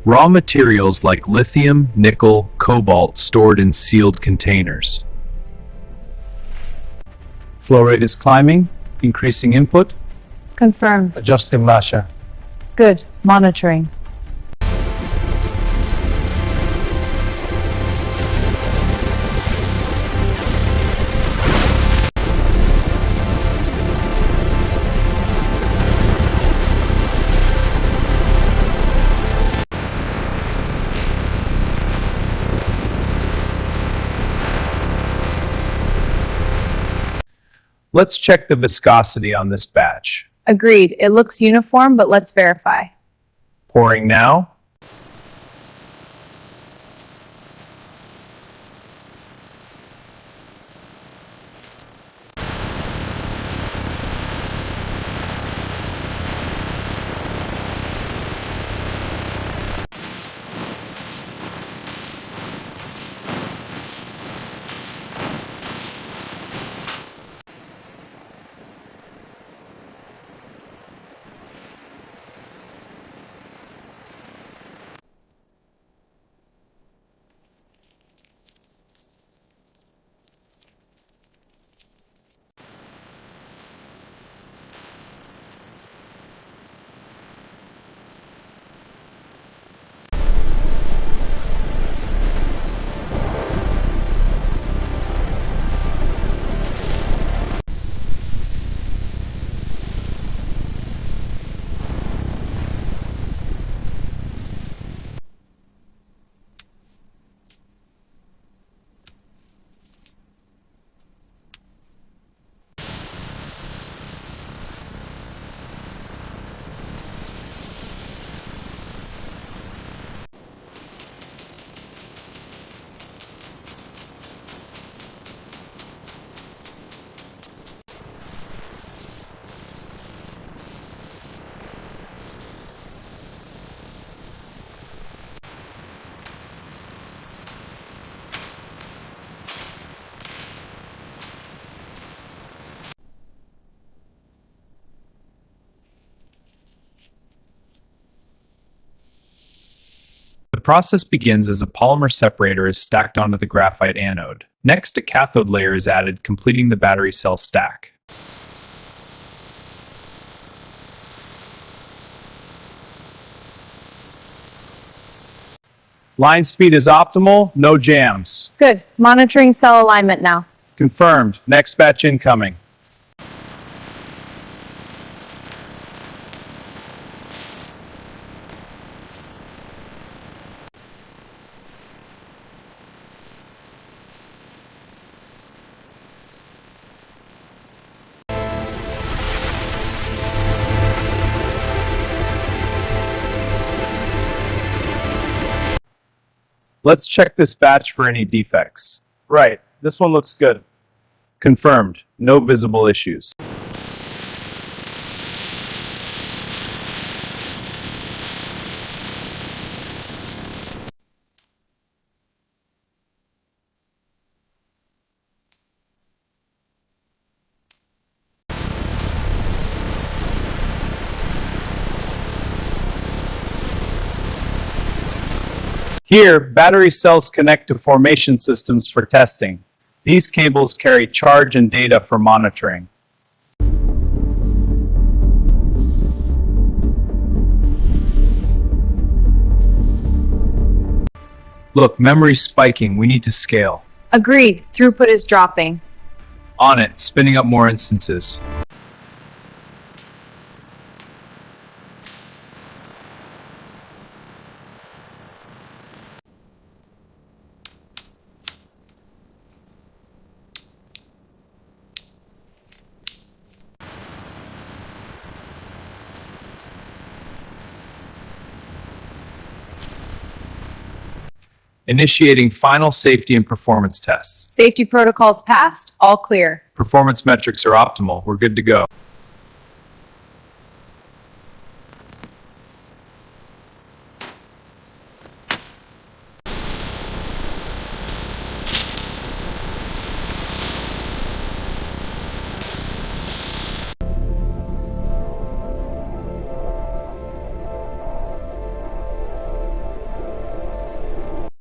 Raw materials like lithium, nickel, cobalt stored in sealed containers. Flow rate is climbing, increasing input, Confirmed. adjusting lasher. Good. Monitoring. Let's check the viscosity on this batch. Agreed. It looks uniform, but let's verify. Pouring now. The process begins as a polymer separator is stacked onto the graphite anode. Next, a cathode layer is added, completing the battery cell stack. Line speed is optimal, no jams. Good. Monitoring cell alignment now. Confirmed. Next batch incoming. Let's check this batch for any defects. Right, this one looks good. Confirmed. No visible issues. Here, battery cells connect to formation systems for testing. These cables carry charge and data for monitoring. Look, memory's spiking. We need to scale. Agreed. Throughput is dropping. On it, spinning up more instances. Initiating final safety and performance tests. Safety protocols passed. All clear. Performance metrics are optimal. We're good to go.